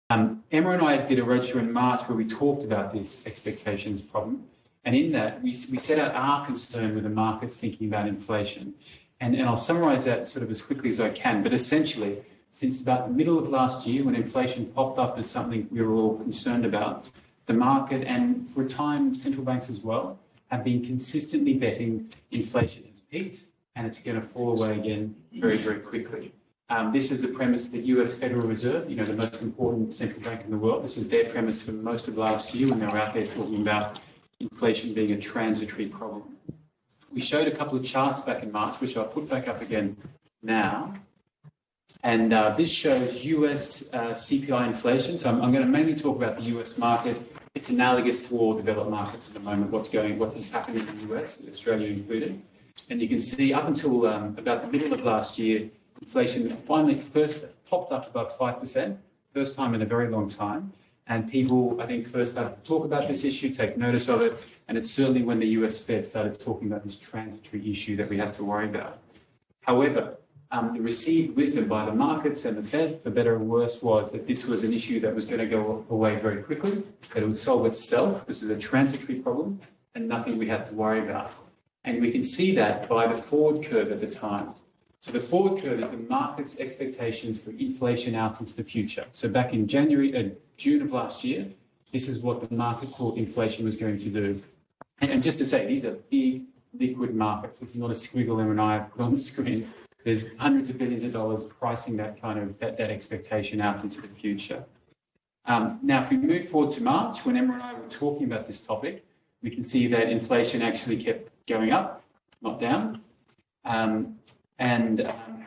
Emma and I did a roadshow in March where we talked about this expectations problem. And in that, we set out our concern with the markets thinking about inflation. And I'll summarise that sort of as quickly as I can. But essentially, since about the middle of last year, when inflation popped up as something we were all concerned about, the market and for a time central banks as well have been consistently betting inflation has peaked and it's going to fall away again very, very quickly. This is the premise of the US Federal Reserve, the most important central bank in the world. This is their premise for most of last year when they were out there talking about inflation being a transitory problem. We showed a couple of charts back in March, which I'll put back up again now. And this shows US CPI inflation. So I'm going to mainly talk about the US market. It's analogous to all developed markets at the moment, what is happening in the US, Australia included. And you can see up until about the middle of last year, inflation finally first popped up above 5%, first time in a very long time. And people, I think, first started to talk about this issue, take notice of it. And it's certainly when the US Fed started talking about this transitory issue that we had to worry about. However, the received wisdom by the markets and the Fed, for better or worse, was that this was an issue that was going to go away very quickly, that it would solve itself. This is a transitory problem and nothing we had to worry about. And we can see that by the forward curve at the time. So the forward curve is the market's expectations for inflation out into the future. So back in June of last year, this is what the market thought inflation was going to do. And just to say, these are big liquid markets. This is not a squiggle Emma and I put on the screen. There's hundreds of billions of dollars pricing that kind of that expectation out into the future. Now, if we move forward to March, when Emma and I were talking about this topic, we can see that inflation actually kept going up, not down.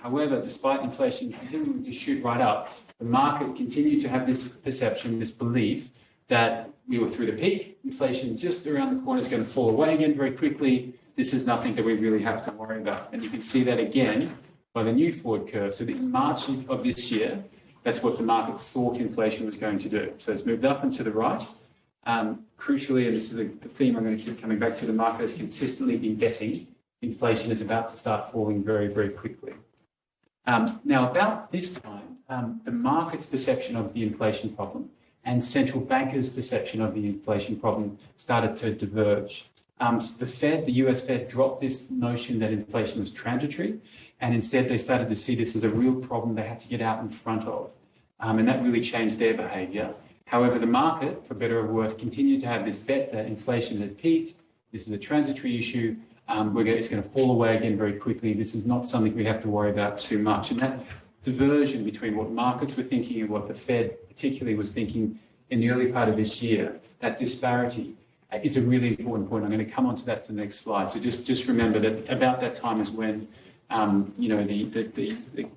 However, despite inflation continuing to shoot right up, the market continued to have this perception, this belief that we were through the peak. Inflation just around the corner is going to fall away again very quickly. This is nothing that we really have to worry about. And you can see that again by the new forward curve. So in March of this year, that's what the market thought inflation was going to do. So it's moved up and to the right. Crucially, and this is the theme I'm going to keep coming back to, the market has consistently been betting inflation is about to start falling very, very quickly. Now, about this time, the market's perception of the inflation problem and central bankers' perception of the inflation problem started to diverge. The US Fed dropped this notion that inflation was transitory, and instead they started to see this as a real problem they had to get out in front of. And that really changed their behaviour. However, the market, for better or worse, continued to have this bet that inflation had peaked. This is a transitory issue. It's going to fall away again very quickly. This is not something we have to worry about too much. And that diversion between what markets were thinking and what the Fed particularly was thinking in the early part of this year, that disparity is a really important point. I'm going to come on to that to the next slide. So just remember that about that time is when the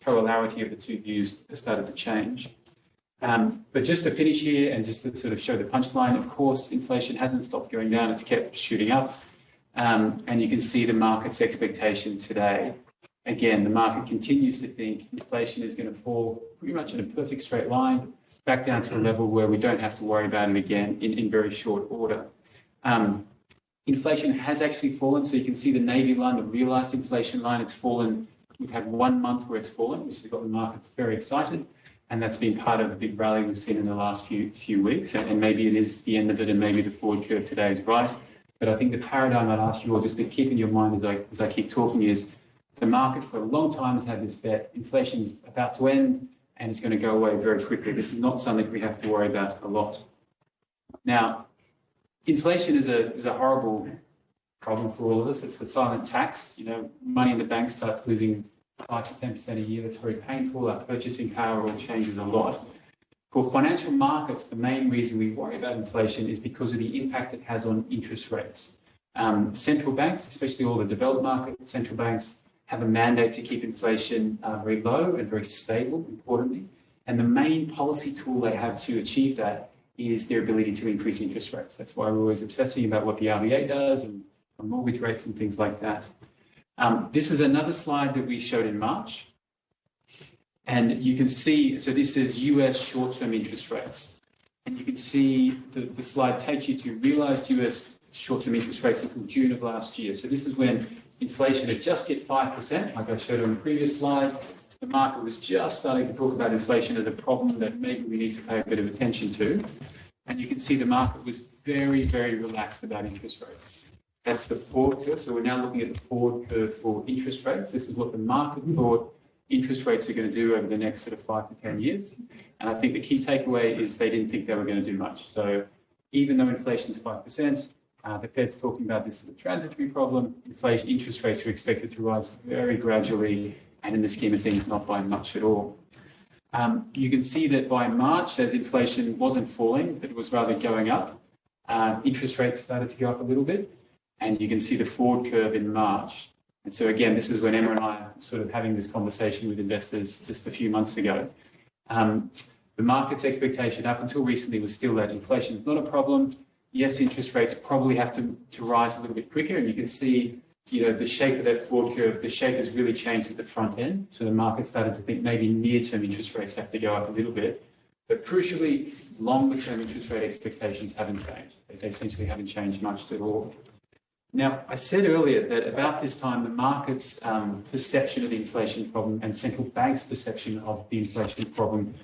correlation of the two views started to change. But just to finish here and just to sort of show the punchline, of course, inflation hasn't stopped going down. It's kept shooting up. And you can see the market's expectation today. Again, the market continues to think inflation is going to fall pretty much in a perfect straight line, back down to a level where we don't have to worry about it again in very short order. Inflation has actually fallen. So you can see the navy line, the realised inflation line, it's fallen. We've had 1 month where it's fallen, which has got the markets very excited. And that's been part of the big rally we've seen in the last few weeks. And maybe it is the end of it, and maybe the forward curve today is right. But I think the paradigm I'd ask you all just to keep in your mind as I keep talking is the market for a long time has had this bet. Inflation is about to end and it's going to go away very quickly. This is not something we have to worry about a lot. Now, inflation is a horrible problem for all of us. It's the silent tax. Money in the bank starts losing 5 to 10% a year. That's very painful. Our purchasing power all changes a lot. For financial markets, the main reason we worry about inflation is because of the impact it has on interest rates. Central banks, especially all the developed market central banks, have a mandate to keep inflation very low and very stable, importantly. And the main policy tool they have to achieve that is their ability to increase interest rates. That's why we're always obsessing about what the RBA does and mortgage rates and things like that. This is another slide that we showed in March. And you can see, so this is US short-term interest rates. And you can see the slide takes you to realized US short-term interest rates until June of last year. So this is when inflation had just hit 5%, like I showed on the previous slide. the market was just starting to talk about inflation as a problem that maybe we need to pay a bit of attention to. And you can see the market was very, very relaxed about interest rates. That's the forward curve. So we're now looking at the forward curve for interest rates. This is what the market thought interest rates are going to do over the next sort of 5 to 10 years. And I think the key takeaway is they didn't think they were going to do much. So even though inflation is 5%, the Fed's talking about this as a transitory problem. Inflation, interest rates are expected to rise very gradually, and in the scheme of things, not by much at all. You can see that by March, as inflation wasn't falling, but it was rather going up, interest rates started to go up a little bit, and you can see the forward curve in March. And so again, this is when Emma and I are sort of having this conversation with investors just a few months ago. The market's expectation up until recently was still that inflation is not a problem. Yes, interest rates probably have to rise a little bit quicker, and you can see, the shape of that forward curve, the shape has really changed at the front end. So the market started to think maybe near-term interest rates have to go up a little bit. But crucially, longer-term interest rate expectations haven't changed. They essentially haven't changed much at all. Now, I said earlier that about this time, the market's perception of the inflation problem and central banks' perception of the inflation problem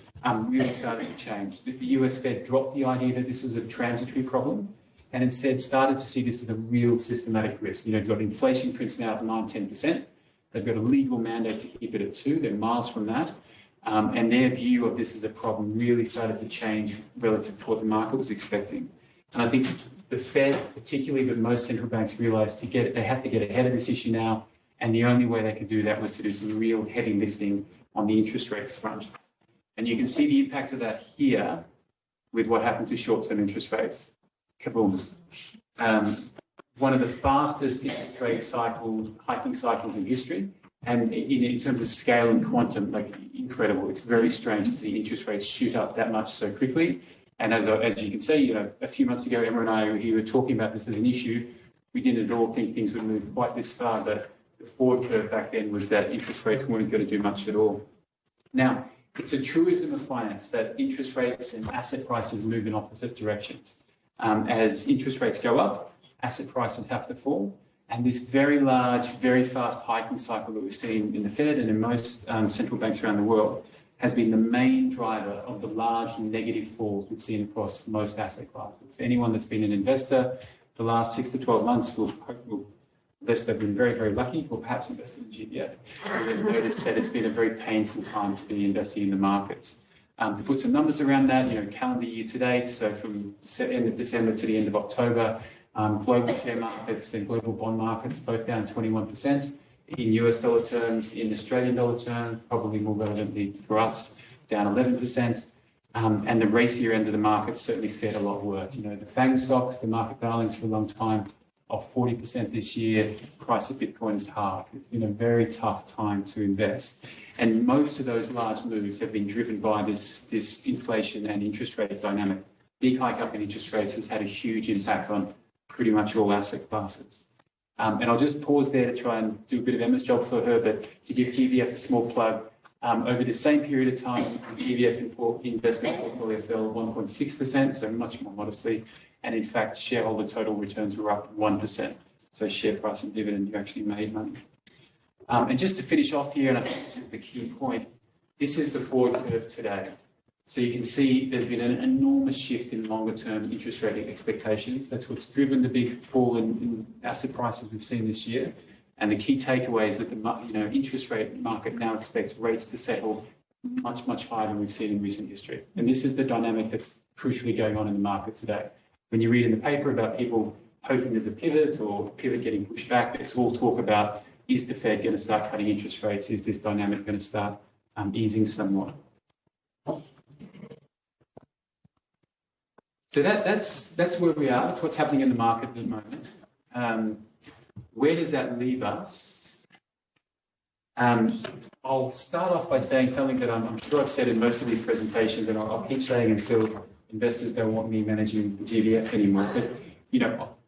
really started to change. The US Fed dropped the idea that this was a transitory problem and instead started to see this as a real systematic risk. You've got inflation prints now at 9-10%. They've got a legal mandate to keep it at 2%. They're miles from that. And their view of this as a problem really started to change relative to what the market was expecting. And I think the Fed, particularly, but most central banks realized they had to get ahead of this issue now. And the only way they could do that was to do some real heavy lifting on the interest rate front. And you can see the impact of that here with what happened to short-term interest rates. Kaboom. One of the fastest interest rate hiking cycles in history. And in terms of scale and quantum, like incredible. It's very strange to see interest rates shoot up that much so quickly. And as you can see, a few months ago, Emma and I were talking about this as an issue. We didn't at all think things would move quite this far, but the forward curve back then was that interest rates weren't going to do much at all. Now, it's a truism of finance that interest rates and asset prices move in opposite directions. As interest rates go up, asset prices have to fall. And this very large, very fast hiking cycle that we've seen in the Fed and in most central banks around the world has been the main driver of the large negative falls we've seen across most asset classes. Anyone that's been an investor the last 6 to 12 months will unless they've been very, very lucky, or perhaps invested in GVF, will notice that it's been a very painful time to be investing in the markets. To put some numbers around that, calendar year to date, so from the end of December to the end of October, global share markets and global bond markets both down 21%. In US dollar terms, in Australian dollar terms, probably more relevantly for us, down 11%. And the racier end of the market certainly fared a lot worse. The FANG stocks, the market darlings for a long time, off 40% this year. Price of Bitcoin is halved. It's been a very tough time to invest. And most of those large moves have been driven by this inflation and interest rate dynamic. Big hike up in interest rates has had a huge impact on pretty much all asset classes. And I'll just pause there to try and do a bit of Emma's job for her, but to give GVF a small plug, over the same period of time, the GVF investment portfolio fell 1.6%, so much more modestly. And in fact, shareholder total returns were up 1%. So share price and dividend, you actually made money. And just to finish off here, and I think this is the key point, this is the forward curve today. So you can see there's been an enormous shift in longer-term interest rate expectations. That's what's driven the big fall in asset prices we've seen this year. And the key takeaway is that the interest rate market now expects rates to settle much, much higher than we've seen in recent history. And this is the dynamic that's crucially going on in the market today. When you read in the paper about people hoping there's a pivot or pivot getting pushed back, it's all talk about, is the Fed going to start cutting interest rates? Is this dynamic going to start easing somewhat? So that's where we are. That's what's happening in the market at the moment. Where does that leave us? I'll start off by saying something that I'm sure I've said in most of these presentations, and I'll keep saying until investors don't want me managing the GVF anymore. But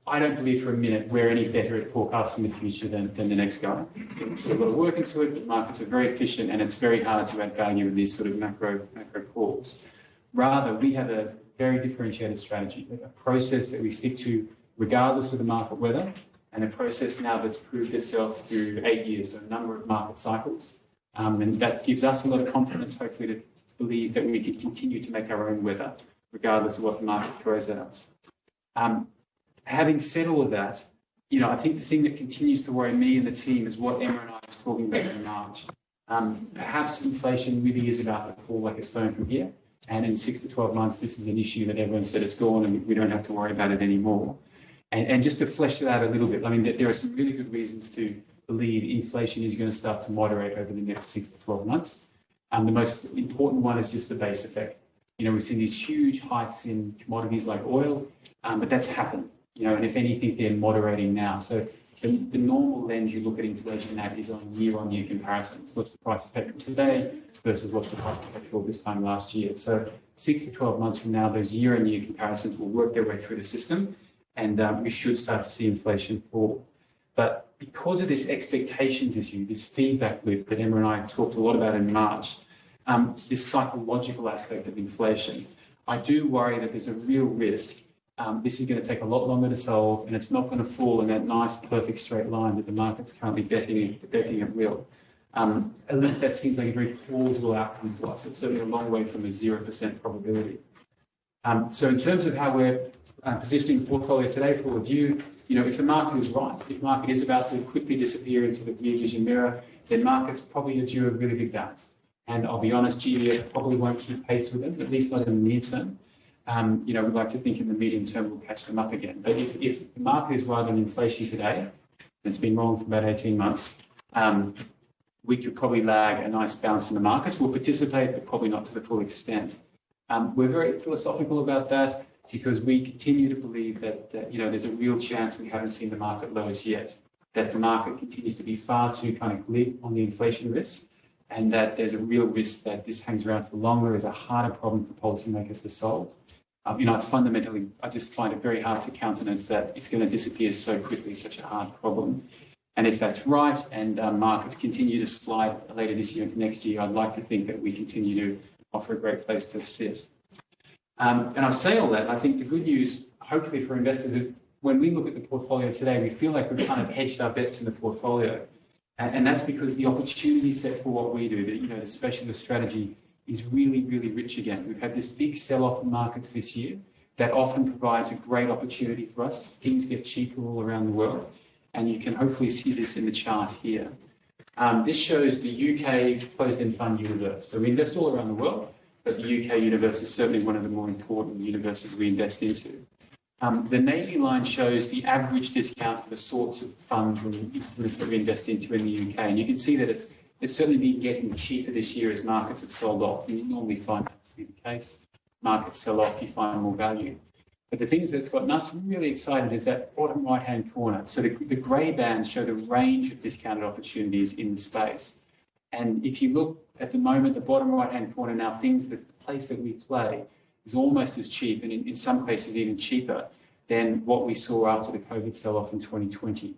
I don't believe for a minute we're any better at forecasting the future than the next guy. There's a lot of work into it. The markets are very efficient, and it's very hard to add value in these sort of macro calls. Rather, we have a very differentiated strategy, a process that we stick to regardless of the market weather, and a process now that's proved itself through 8 years, so a number of market cycles. And that gives us a lot of confidence, hopefully, to believe that we can continue to make our own weather, regardless of what the market throws at us. Having said all of that, I think the thing that continues to worry me and the team is what Emma and I was talking about in March. Perhaps inflation really is about to fall like a stone from here. And in 6 to 12 months, this is an issue that everyone said it's gone and we don't have to worry about it anymore. And just to flesh it out a little bit, I mean, there are some really good reasons to believe inflation is going to start to moderate over the next 6 to 12 months. The most important one is just the base effect. We've seen these huge hikes in commodities like oil, but that's happened. And if anything, they're moderating now. So the normal lens you look at inflation at is on year-on-year comparisons. What's the price of petrol today versus what's the price of petrol this time last year? So 6 to 12 months from now, those year-on-year comparisons will work their way through the system, and we should start to see inflation fall. But because of this expectations issue, this feedback loop that Emma and I talked a lot about in March, this psychological aspect of inflation, I do worry that there's a real risk. This is going to take a lot longer to solve, and it's not going to fall in that nice, perfect straight line that the market's currently betting it will. At least that seems like a very plausible outcome to us. It's certainly a long way from a 0% probability. So in terms of how we're positioning the portfolio today for review, if the market is right, if the market is about to quickly disappear into the rear vision mirror, then markets probably are due a really big bounce. And I'll be honest, GVF probably won't keep pace with them, at least not in the near term. We'd like to think in the medium term we'll catch them up again. But if the market is right on inflation today, and it's been wrong for about 18 months, we could probably lag a nice bounce in the markets. We'll participate, but probably not to the full extent. We're very philosophical about that because we continue to believe that there's a real chance we haven't seen the market lows yet, that the market continues to be far too kind of glib on the inflation risk, and that there's a real risk that this hangs around for longer, is a harder problem for policymakers to solve. Fundamentally, I just find it very hard to countenance that it's going to disappear so quickly, such a hard problem. And if that's right, and markets continue to slide later this year into next year, I'd like to think that we continue to offer a great place to sit. And I say all that, and I think the good news, hopefully for investors, is when we look at the portfolio today, we feel like we've kind of hedged our bets in the portfolio. And that's because the opportunity set for what we do, the specialist strategy, is really, really rich again. We've had this big sell-off in markets this year that often provides a great opportunity for us. Things get cheaper all around the world, and you can hopefully see this in the chart here. This shows the UK closed-end fund universe. So we invest all around the world, but the UK universe is certainly one of the more important universes we invest into. The navy line shows the average discount for the sorts of funds and instruments that we invest into in the UK. And you can see that it's certainly been getting cheaper this year as markets have sold off. You normally find that to be the case. Markets sell off, you find more value. But the thing that's gotten us really excited is that bottom right-hand corner. So the grey bands show the range of discounted opportunities in the space. And if you look at the moment, the bottom right-hand corner now, the place that we play is almost as cheap, and in some cases even cheaper than what we saw after the COVID sell-off in 2020.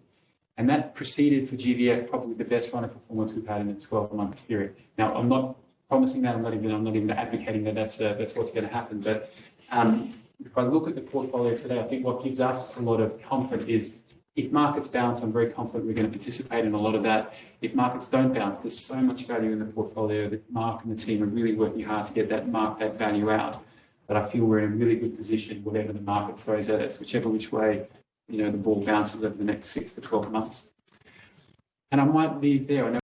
And that preceded for GVF probably the best run of performance we've had in a 12-month period. Now, I'm not promising that, I'm not even advocating that that's what's going to happen. But if I look at the portfolio today, I think what gives us a lot of comfort is if markets bounce, I'm very confident we're going to participate in a lot of that. If markets don't bounce, there's so much value in the portfolio that Mark and the team are really working hard to get that value out. But I feel we're in a really good position, whatever the market throws at us, whichever which way the ball bounces over the next 6 to 12 months. And I might leave there. I know